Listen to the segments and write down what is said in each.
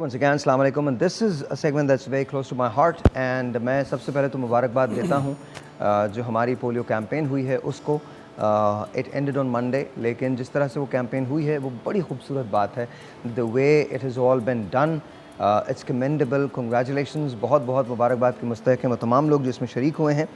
once again, अस्सलाम वालेकुम, and this is a segment that's very close to my heart. And मैं सबसे पहले तो मुबारकबाद देता हूँ जो हमारी पोलियो कैंपेन हुई है उसको. It ended on Monday, लेकिन जिस तरह से वो कैंपेन हुई है वो बड़ी खूबसूरत बात है. The way it has all been done, it's commendable. Congratulations, बहुत बहुत मुबारकबाद के मुस्तहिक़ हैं वो तमाम लोग जो इसमें शरीक हुए हैं.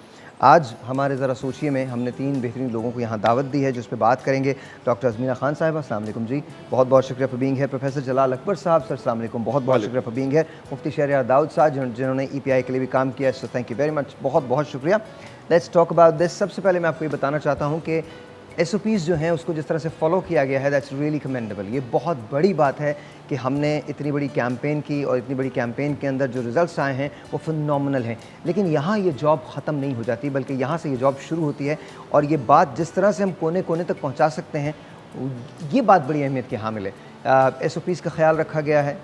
आज हमारे ज़रा सोचिए में हमने 3 बेहतरीन लोगों को यहाँ दावत दी है जिस पे बात करेंगे. डॉक्टर अज़मीना खान साहिबा, अस्सलाम वालेकुम जी, बहुत बहुत शुक्रिया फॉर बीइंग है. प्रोफेसर जलाल अकबर साहब, सर अस्सलाम वालेकुम, बहुत बहुत शुक्रिया फॉर बीइंग है. मुफ्ती शहरयार दाऊद साहब जिन्होंने EPI के लिए भी काम किया, so thank you very much, बहुत बहुत शुक्रिया. Let's talk about this. सबसे पहले मैं आपको ये बताना चाहता हूँ कि SOPs जो हैं उसको जिस तरह से फॉलो किया गया है, दैट्स रियली कमेंडेबल. ये बहुत बड़ी बात है कि हमने इतनी बड़ी कैंपेन की और इतनी बड़ी कैंपेन के अंदर जो रिज़ल्ट्स आए हैं वो फिनोमिनल हैं. लेकिन यहाँ ये जॉब ख़त्म नहीं हो जाती बल्कि यहाँ से ये जॉब शुरू होती है. और ये बात जिस तरह से हम कोने कोने तक पहुँचा सकते हैं ये बात बड़ी अहमियत की हामिल है. SOPs का ख्याल रखा गया है,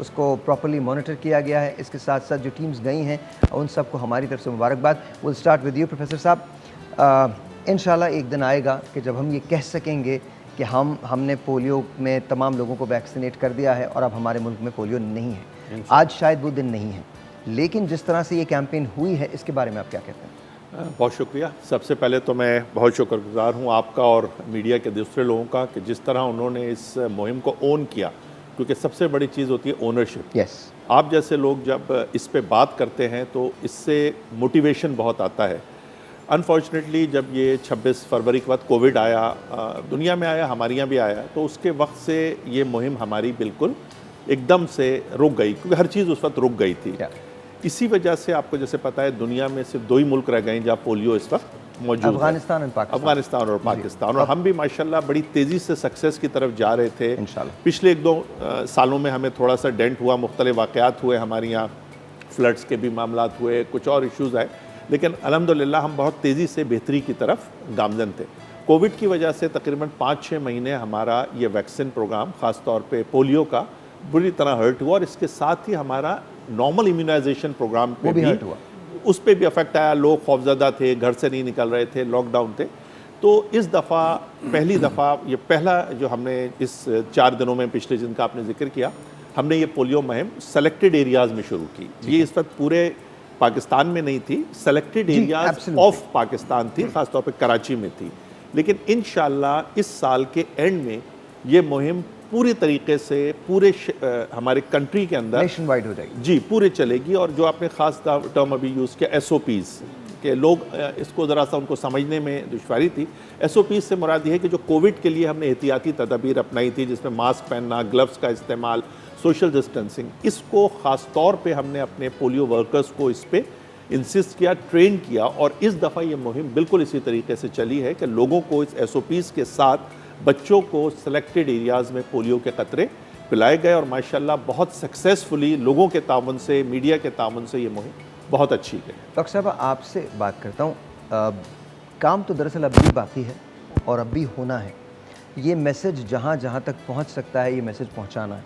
उसको प्रॉपर्ली मॉनिटर किया गया है. इसके साथ साथ जो टीम्स गई हैं उन सबको हमारी तरफ से मुबारकबाद. Will start with you professor साहब. इंशाल्लाह एक दिन आएगा कि जब हम ये कह सकेंगे कि हमने पोलियो में तमाम लोगों को वैक्सीनेट कर दिया है और अब हमारे मुल्क में पोलियो नहीं है. आज शायद वो दिन नहीं है, लेकिन जिस तरह से ये कैंपेन हुई है इसके बारे में आप क्या कहते हैं? बहुत शुक्रिया. सबसे पहले तो मैं बहुत शुक्रगुजार हूँ आपका और मीडिया के दूसरे लोगों का कि जिस तरह उन्होंने इस मुहिम को ओन किया, क्योंकि सबसे बड़ी चीज़ होती है ओनरशिप. यस, आप जैसे लोग जब इस पे बात करते हैं तो इससे मोटिवेशन बहुत आता है. अनफॉर्चुनेटली जब ये 26 फरवरी के बाद कोविड आया, दुनिया में आया, हमारे यहाँ भी आया, तो उसके वक्त से ये मुहिम हमारी बिल्कुल एकदम से रुक गई, क्योंकि हर चीज़ उस वक्त रुक गई थी. इसी वजह से आपको जैसे पता है दुनिया में सिर्फ 2 ही मुल्क रह गए हैं जहाँ पोलियो इस वक्त मौजूद है, अफगानिस्तान और पाकिस्तान. और हम भी माशाल्लाह बड़ी तेज़ी से सक्सेस की तरफ जा रहे थे. पिछले 1-2 सालों में हमें थोड़ा सा डेंट हुआ, मुख्तलिफ वाक़यात हुए, हमारे यहाँ फ्लड्स के भी मामलात हुए, कुछ और इश्यूज़ आए, लेकिन अल्हम्दुलिल्लाह हम बहुत तेज़ी से बेहतरी की तरफ गामज़न थे. कोविड की वजह से तकरीबन 5-6 महीने हमारा ये वैक्सीन प्रोग्राम ख़ास तौर पे पोलियो का बुरी तरह हर्ट हुआ, और इसके साथ ही हमारा नॉर्मल इम्यूनाइजेशन प्रोग्राम पे भी हर्ट हुआ. उस पर भी अफेक्ट आया. लोग खौफज़दा थे, घर से नहीं निकल रहे थे, लॉकडाउन थे. तो इस दफ़ा पहली दफ़ा ये पहला जो हमने इस 4 दिनों में पिछले जिनका आपने जिक्र किया, हमने ये पोलियो मुहिम सेलेक्टेड एरियाज़ में शुरू की. ये इस वक्त पूरे पाकिस्तान में नहीं थी, सेलेक्टेड एरियाज ऑफ पाकिस्तान थी, ख़ासतौर पे कराची में थी. लेकिन इंशाल्लाह इस साल के एंड में ये मुहिम पूरी तरीके से पूरे हमारे कंट्री के अंदर नेशन वाइड हो जाएगी. जी, पूरे चलेगी. और जो आपने ख़ास टर्म अभी यूज़ किया SOPs, के लोग इसको ज़रा सा उनको समझने में दुश्वारी थी. SOPs से मुराद ये है कि जो कोविड के लिए हमने एहतियाती तदाबीर अपनाई थी, जिसमें मास्क पहनना, ग्लव्स का इस्तेमाल, सोशल डिस्टेंसिंग, इसको ख़ास तौर पे हमने अपने पोलियो वर्कर्स को इस पे इंसिस्ट किया, ट्रेन किया. और इस दफ़ा ये मुहिम बिल्कुल इसी तरीके से चली है कि लोगों को इस SOPs के साथ बच्चों को सेलेक्टेड एरियाज़ में पोलियो के कतरे पिलाए गए. और माशाल्लाह बहुत सक्सेसफुली लोगों के ताउन से, मीडिया के ताउन से ये मुहिम बहुत अच्छी है. डॉक्टर साहब आपसे बात करता हूँ. काम तो दरअसल अभी भी बाकी है और अब भी होना है. ये मैसेज जहाँ जहाँ तक पहुँच सकता है ये मैसेज पहुँचाना है.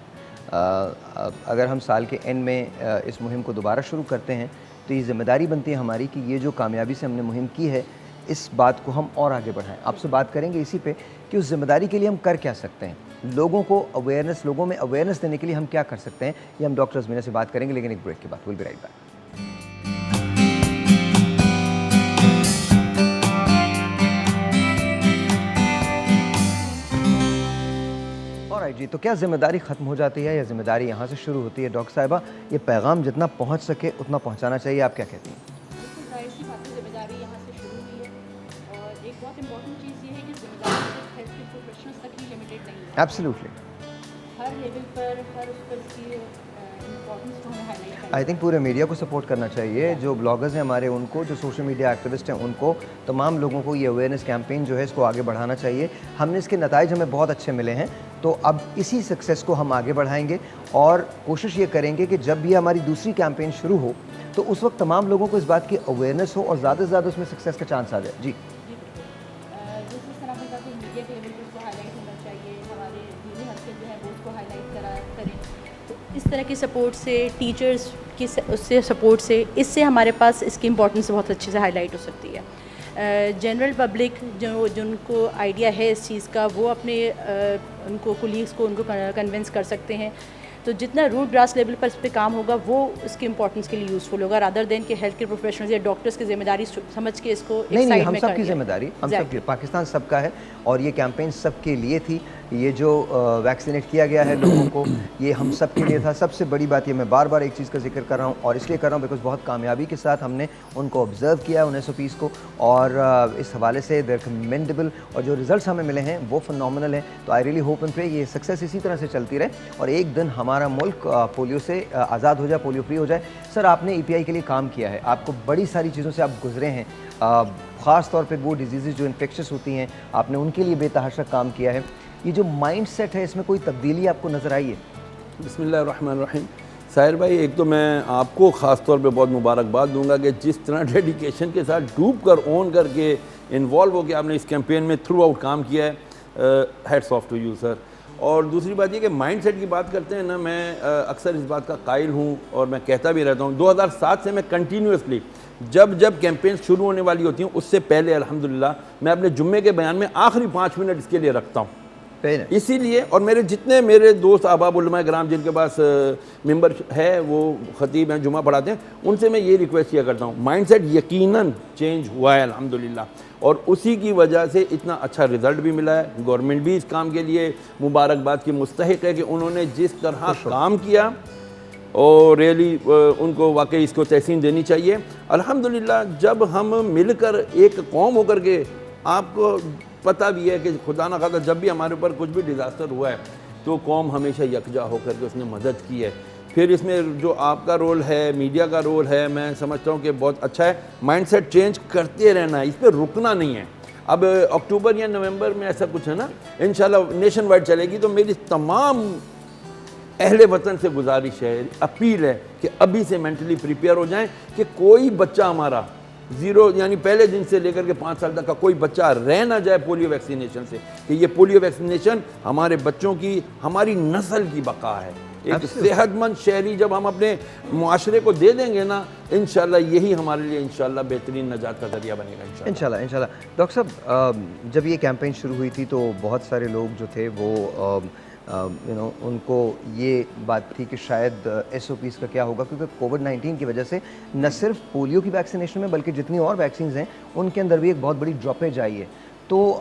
अगर हम साल के एंड में इस मुहिम को दोबारा शुरू करते हैं तो ये ज़िम्मेदारी बनती है हमारी कि ये जो कामयाबी से हमने मुहिम की है इस बात को हम और आगे बढ़ाएं. आपसे बात करेंगे इसी पे कि उस ज़िम्मेदारी के लिए हम कर क्या सकते हैं, लोगों को अवेयरनेस, लोगों में अवेयरनेस देने के लिए हम क्या कर सकते हैं. ये हम डॉक्टर अज़मीना से बात करेंगे, लेकिन एक ब्रेक के बाद. Will be right back. जी, तो क्या ज़िम्मेदारी ख़त्म हो जाती है या ज़िम्मेदारी यहाँ से शुरू होती है? डॉक्टर साहिबा, ये पैगाम जितना पहुँच सके उतना पहुँचाना चाहिए, आप क्या कहती हैं? बिल्कुल जाहिर सी बात है, ज़िम्मेदारी यहाँ से शुरू हुई है. और एक बहुत इंपॉर्टेंट चीज़ ये है कि ज़िम्मेदारी सिर्फ हेल्थ केयर प्रोफेशनल्स तक ही लिमिटेड नहीं है. एब्सोल्युटली. हर लेवल पर, हर उस पर इसकी इम्पोर्टेंस को हमें हाईलाइट करना. आई थिंक पूरे मीडिया को सपोर्ट करना चाहिए, जो ब्लॉगर्स हैं हमारे उनको, जो सोशल मीडिया एक्टिविस्ट हैं उनको, तमाम लोगों को ये अवेयरनेस कैंपेन जो है इसको आगे बढ़ाना चाहिए. हमने इसके नताइज हमें बहुत अच्छे मिले हैं, तो अब इसी सक्सेस को हम आगे बढ़ाएंगे और कोशिश ये करेंगे कि जब भी हमारी दूसरी कैंपेन शुरू हो तो उस वक्त तमाम लोगों को इस बात की अवेयरनेस हो और ज़्यादा से ज़्यादा उसमें सक्सेस का चांस आ जाए. जी, जिस तरह आपने कहा कि मीडिया के लेवल पर उसको हाईलाइट होना चाहिए, हमारे दीनी हल्के जो है वो उसको हाईलाइट करें. तो इस तरह की सपोर्ट से, टीचर्स की उससे सपोर्ट से, इससे हमारे पास इसकी इंपॉर्टेंस बहुत अच्छे से हाईलाइट हो सकती है. जनरल पब्लिक जिनको आइडिया है इस चीज़ का, वो अपने उनको कोलीग्स को उनको कन्विंस कर सकते हैं. تو جتنا روٹ گراس لیول پر اس پہ کام ہوگا وہ اس کی امپورٹنس کے لیے یوزفل ہوگا، رادر دین کہ ہیلتھ کیئر پروفیشنلز یا ڈاکٹرز کی ذمہ داری سمجھ کے اس کو ایک نہیں سائڈ ہم میں سب کر کی دیا۔ ذمہ داری، ہم سب کی، پاکستان سب کا ہے، اور یہ کیمپین سب کے لیے تھی، یہ جو ویکسینیٹ کیا گیا ہے لوگوں کو یہ ہم سب کے لیے تھا۔ سب سے بڑی بات یہ میں بار بار ایک چیز کا ذکر کر رہا ہوں، اور اس لیے کر رہا ہوں بیکاز بہت کامیابی کے ساتھ ہم نے ان کو آبزرو کیا ہے 1920 کو، اور اس حوالے سے دیر کمنڈیبل، اور جو ریزلٹس ہمیں ملے ہیں وہ فنومنل ہیں۔ تو آئی ریلی ہوپ اینڈ پرے یہ سکسیس اسی طرح سے چلتی رہے اور ایک دن ہمارا ملک پولیو سے آزاد ہو جائے، پولیو فری ہو جائے۔ سر آپ نے ای پی آئی کے لیے کام کیا ہے، آپ کو بڑی ساری چیزوں سے آپ گزرے ہیں، خاص طور پہ وہ ڈیزیزز جو انفیکشس ہوتی ہیں آپ نے ان کے لیے بے تحاشا کام کیا ہے۔ یہ جو مائنڈ سیٹ ہے اس میں کوئی تبدیلی آپ کو نظر آئی ہے؟ بسم اللہ الرحمن الرحیم۔ ساحر بھائی، ایک تو میں آپ کو خاص طور پہ بہت مبارکباد دوں گا کہ جس طرح ڈیڈیکیشن کے ساتھ ڈوب کر اون کر کے انوالو ہو کے آپ نے اس کیمپین میں تھرو آؤٹ کام کیا ہے، hats of two you sir. اور دوسری بات یہ کہ مائنڈ سیٹ کی بات کرتے ہیں نا، میں اکثر اس بات کا قائل ہوں اور میں کہتا بھی رہتا ہوں، 2007 سے میں کنٹینیوسلی جب کیمپینز شروع ہونے والی ہوتی ہیں اس سے پہلے الحمدللہ میں اپنے جمعے کے بیان میں آخری 5 منٹ اس کے لیے رکھتا ہوں، اسی لیے۔ اور میرے دوست احباب علماء کرام جن کے پاس ممبر ہے، وہ خطیب ہیں، جمعہ پڑھاتے ہیں، ان سے میں یہ ریکویسٹ کیا کرتا ہوں، مائنڈ سیٹ یقیناً چینج ہوا ہے الحمدللہ، اور اسی کی وجہ سے اتنا اچھا رزلٹ بھی ملا ہے۔ گورنمنٹ بھی اس کام کے لیے مبارکباد کی مستحق ہے کہ انہوں نے جس طرح کام کیا، اور ریئلی ان کو واقعی اس کو تحسین دینی چاہیے۔ الحمدللہ جب ہم مل کر ایک قوم ہو کر کے، آپ کو پتہ بھی ہے کہ خدا نہ خواستہ جب بھی ہمارے اوپر کچھ بھی ڈیزاسٹر ہوا ہے تو قوم ہمیشہ یکجا ہو کر کے اس نے مدد کی ہے۔ پھر اس میں جو آپ کا رول ہے، میڈیا کا رول ہے، میں سمجھتا ہوں کہ بہت اچھا ہے۔ مائنڈ سیٹ چینج کرتے رہنا ہے، اس پہ رکنا نہیں ہے۔ اب اکتوبر یا نومبر میں ایسا کچھ ہے نا، انشاءاللہ نیشن وائڈ چلے گی، تو میری تمام اہل وطن سے گزارش ہے، اپیل ہے کہ ابھی سے مینٹلی پریپیئر ہو جائیں کہ کوئی بچہ ہمارا زیرو یعنی پہلے دن سے لے کر کے 5 سال تک کا کوئی بچہ رہ نہ جائے پولیو ویکسینیشن سے، کہ یہ پولیو ویکسینیشن ہمارے بچوں کی، ہماری نسل کی بقا ہے۔ ایک صحت مند شہری جب ہم اپنے معاشرے کو دے دیں گے نا، انشاءاللہ یہی ہمارے لیے انشاءاللہ بہترین نجات کا ذریعہ بنے گا انشاءاللہ۔ ڈاکٹر صاحب، جب یہ کیمپین شروع ہوئی تھی تو بہت سارے لوگ جو تھے وہ ان کو یہ بات تھی کہ شاید ایس او پیز کا کیا ہوگا، کیونکہ کووڈ-19 کی وجہ سے نہ صرف پولیو کی ویکسینیشن میں بلکہ جتنی اور ویکسینز ہیں ان کے اندر بھی ایک بہت بڑی ڈراپیج آئی ہے۔ تو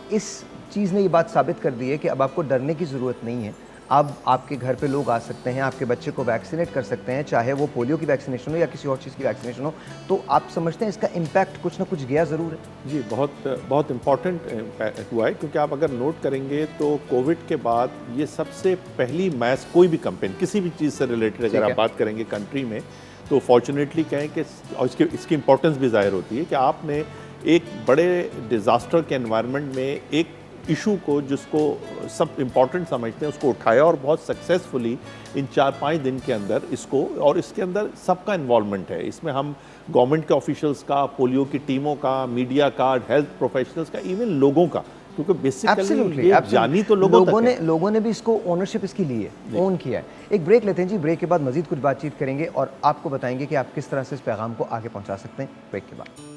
اس چیز نے یہ بات ثابت کر دی ہے کہ اب آپ کو ڈرنے کی ضرورت نہیں ہے، اب آپ کے گھر پہ لوگ آ سکتے ہیں، آپ کے بچے کو ویکسینیٹ کر سکتے ہیں، چاہے وہ پولیو کی ویکسینیشن ہو یا کسی اور چیز کی ویکسینیشن ہو۔ تو آپ سمجھتے ہیں اس کا امپیکٹ کچھ نہ کچھ گیا ضرور ہے؟ جی، بہت امپورٹنٹ ہوا ہے، کیونکہ آپ اگر نوٹ کریں گے تو کووڈ کے بعد یہ سب سے پہلی میس کوئی بھی کمپین کسی بھی چیز سے ریلیٹڈ اگر آپ بات کریں گے کنٹری میں، تو فارچونیٹلی کہیں کہ اس کی امپورٹنس بھی ظاہر ہوتی ہے کہ آپ نے ایک بڑے ڈیزاسٹر کے انوائرمنٹ میں ایک ایشو کو جس کو سب امپورٹنٹ سمجھتے ہیں اس کو اٹھایا، اور بہت سکسیزفلی ان 4-5 دن کے اندر اس کو، اور اس کے اندر سب کا انوالومنٹ ہے، اس میں ہم گورنمنٹ کے آفیشلز کا، پولیو کی ٹیموں کا، میڈیا کا، ہیلتھ پروفیشنلز کا، ایون لوگوں کا، کیونکہ بیسیکلی یہ جانی تو لوگوں نے بھی اس کو اونرشپ اس کی لی ہے، اون کیا ہے۔ ایک بریک لیتے ہیں جی، بریک کے بعد مزید کچھ بات چیت کریں گے اور آپ کو بتائیں گے کہ آپ کس طرح سے اس پیغام کو آگے پہنچا سکتے ہیں۔ بریک کے بعد